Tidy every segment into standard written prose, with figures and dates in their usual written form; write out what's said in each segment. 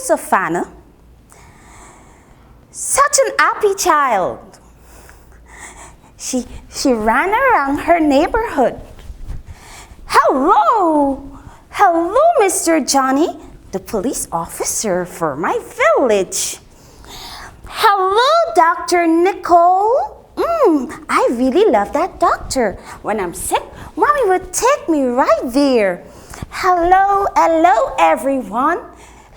Safana. Such an happy child. She ran around her neighborhood. Hello, Mr. Johnny, the police officer for my village. Hello, Dr. Nicole. I really love that doctor. When I'm sick, Mommy would take me right there. Hello, everyone.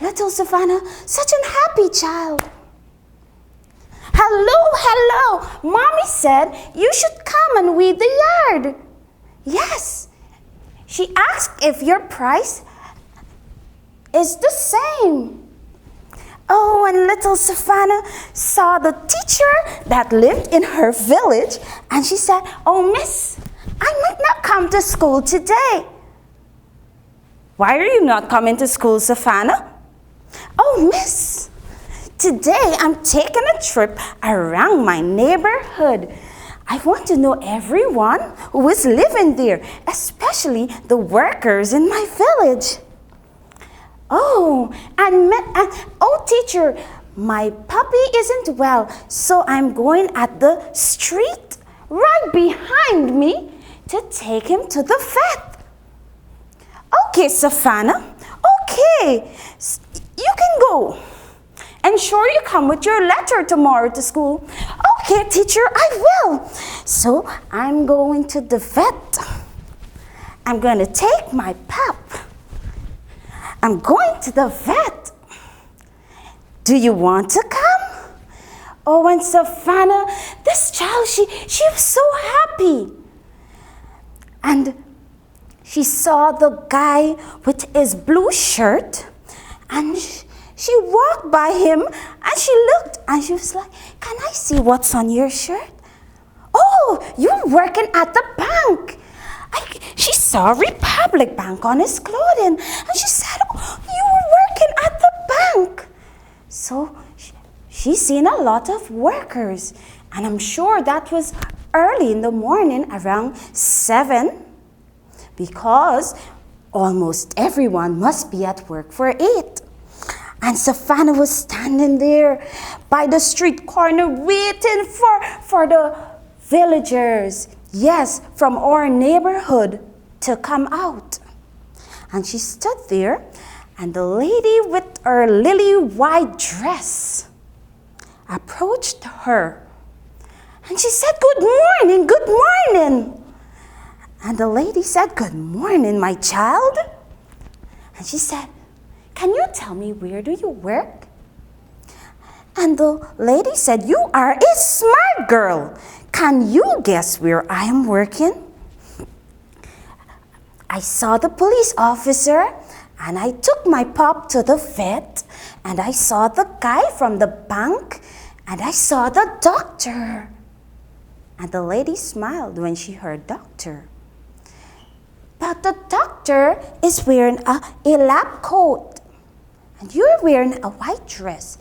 Little Safana, such a happy child. Hello. Mommy said you should come and weed the yard. Yes. She asked if your price is the same. Oh, and little Safana saw the teacher that lived in her village, and she said, "Oh, miss, I might not come to school today." "Why are you not coming to school, Safana?" "Oh, miss, today I'm taking a trip around my neighborhood. I want to know everyone who is living there, especially the workers in my village." Oh, teacher, my puppy isn't well, so I'm going at the street right behind me to take him to the vet. "Okay, Safana, okay, you can go. And sure you come with your letter tomorrow to school." "Okay, teacher, I will." So I'm going to the vet. I'm going to take my pup. I'm going to the vet. Do you want to come? Oh, and Safana, this child, she was so happy. And she saw the guy with his blue shirt, and she walked by him, and she looked, and she was like, "Can I see what's on your shirt?" "Oh, you're working at the bank." She saw Republic Bank on his clothing, and she said, "Oh, you were working at the bank." So she's seen a lot of workers, and I'm sure that was early in the morning, around 7, because almost everyone must be at work for 8. And Safana was standing there by the street corner waiting for the villagers, yes, from our neighborhood to come out. And she stood there, and the lady with her lily white dress approached her. And she said, "Good morning, good morning." And the lady said, "Good morning, my child." And she said, "Can you tell me, where do you work?" And the lady said, "You are a smart girl. Can you guess where I am working?" "I saw the police officer, and I took my pup to the vet, and I saw the guy from the bank, and I saw the doctor." And the lady smiled when she heard doctor. "But the doctor is wearing a lab coat, and you're wearing a white dress.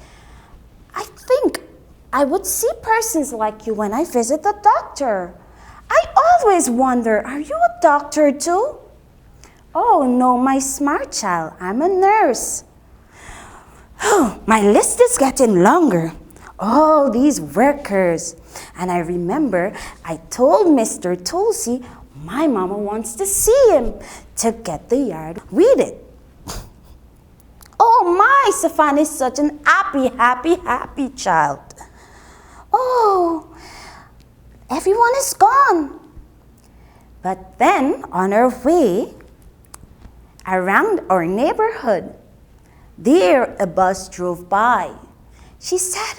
I think I would see persons like you when I visit the doctor. I always wonder, are you a doctor too?" "Oh, no, my smart child, I'm a nurse." Oh, my list is getting longer. All these workers. And I remember I told Mr. Tulsi my mama wants to see him to get the yard weeded. Oh my, Safana is such an happy child. Oh, everyone is gone. But then on our way around our neighborhood, there a bus drove by. She said,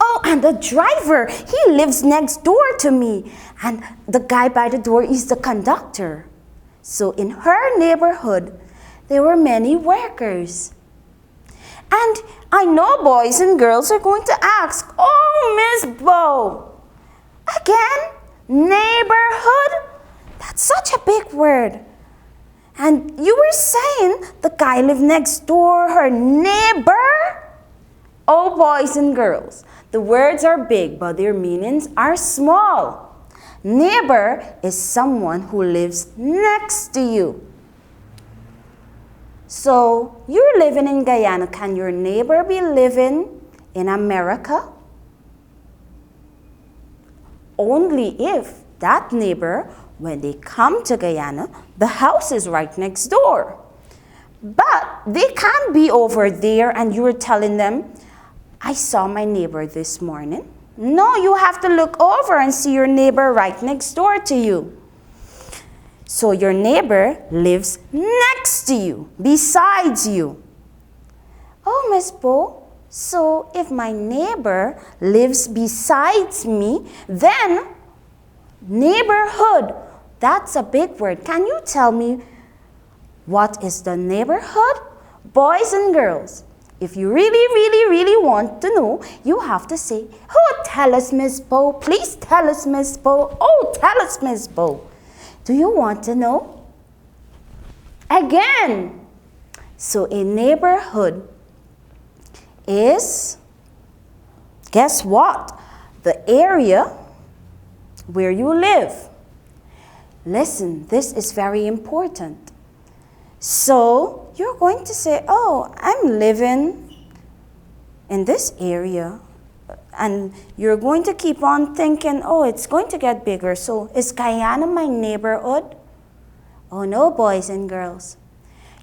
"Oh, and the driver, he lives next door to me. And the guy by the door is the conductor." So in her neighborhood, there were many workers. And I know boys and girls are going to ask, "Oh, Miss Bo, again, neighborhood? That's such a big word. And you were saying the guy lived next door, her neighbor?" Oh, boys and girls, the words are big, but their meanings are small. Neighbor is someone who lives next to you. So you're living in Guyana. Can your neighbor be living in America? Only if that neighbor, when they come to Guyana, the house is right next door. But they can't be over there and you're telling them, I saw my neighbor this morning. No, you have to look over and see your neighbor right next door to you. So your neighbor lives next to you, besides you. Oh, Miss Bo, so if my neighbor lives besides me, then neighborhood, that's a big word. Can you tell me what is the neighborhood? Boys and girls, if you really want to know, you have to say, oh, tell us, Miss Bo. Please tell us, Miss Bo. Oh, tell us, Miss Bo. Do you want to know? Again. So a neighborhood is, guess what? The area where you live. Listen, this is very important. So you're going to say, oh, I'm living in this area. And you're going to keep on thinking, oh, it's going to get bigger. So is Guyana my neighborhood? Oh no, boys and girls.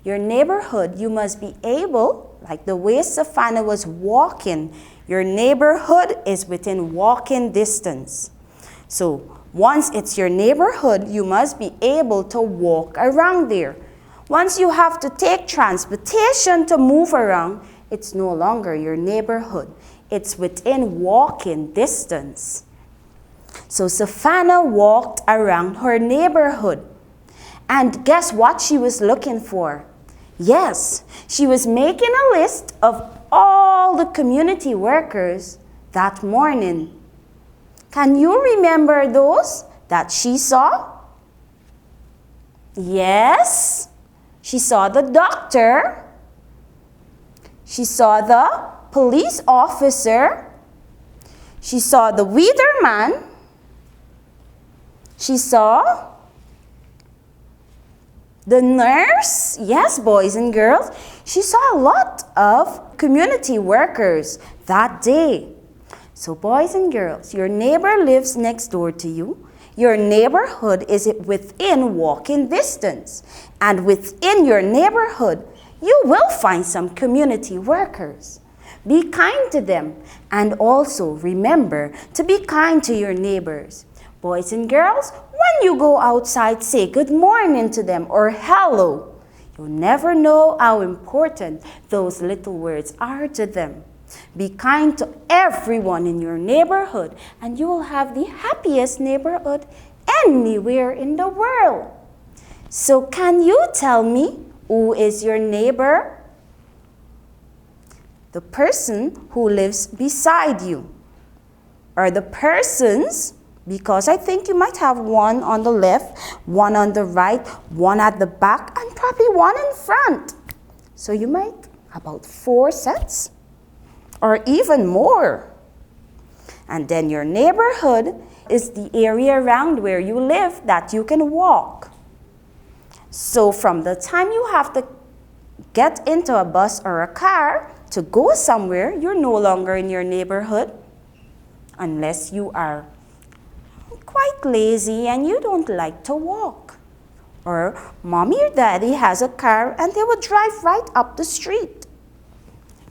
Your neighborhood, you must be able, like the way Safana was walking, your neighborhood is within walking distance. So once it's your neighborhood, you must be able to walk around there. Once you have to take transportation to move around, it's no longer your neighborhood. It's within walking distance. So Safana walked around her neighborhood. And guess what she was looking for? Yes, she was making a list of all the community workers that morning. Can you remember those that she saw? Yes, she saw the doctor. She saw the police officer. She saw the weatherman. She saw the nurse. Yes, boys and girls. She saw a lot of community workers that day. So boys and girls, your neighbor lives next door to you. Your neighborhood is within walking distance. And within your neighborhood, you will find some community workers. Be kind to them, and also remember to be kind to your neighbors. Boys and girls, when you go outside, say good morning to them or hello. You'll never know how important those little words are to them. Be kind to everyone in your neighborhood, and you will have the happiest neighborhood anywhere in the world. So can you tell me who is your neighbor? The person who lives beside you. Or the persons, because I think you might have one on the left, one on the right, one at the back, and probably one in front. So you might about 4 sets or even more. And then your neighborhood is the area around where you live that you can walk. So from the time you have to get into a bus or a car to go somewhere, you're no longer in your neighborhood unless you are quite lazy and you don't like to walk. Or mommy or daddy has a car and they will drive right up the street.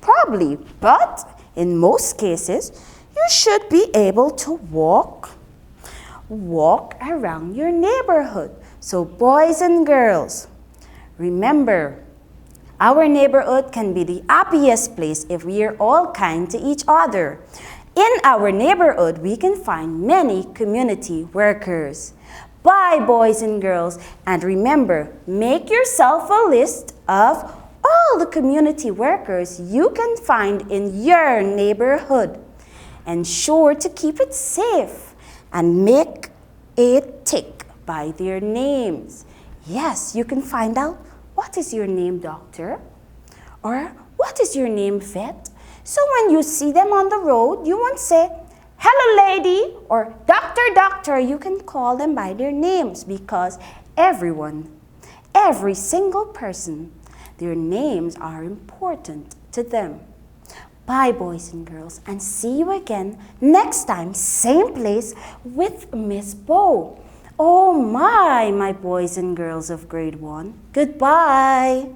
Probably, but in most cases, you should be able to walk around your neighborhood. So boys and girls, remember, our neighborhood can be the happiest place if we are all kind to each other. In our neighborhood, we can find many community workers. Bye, boys and girls. And remember, make yourself a list of all the community workers you can find in your neighborhood. And sure to keep it safe and make it tick by their names. Yes, you can find out, what is your name, doctor? Or what is your name, vet? So when you see them on the road, you won't say, hello, lady, or doctor, doctor. You can call them by their names because everyone, every single person Their names are important to them. Bye, boys and girls, and see you again next time, same place with Miss Bo. Oh my boys and girls of grade 1. Goodbye.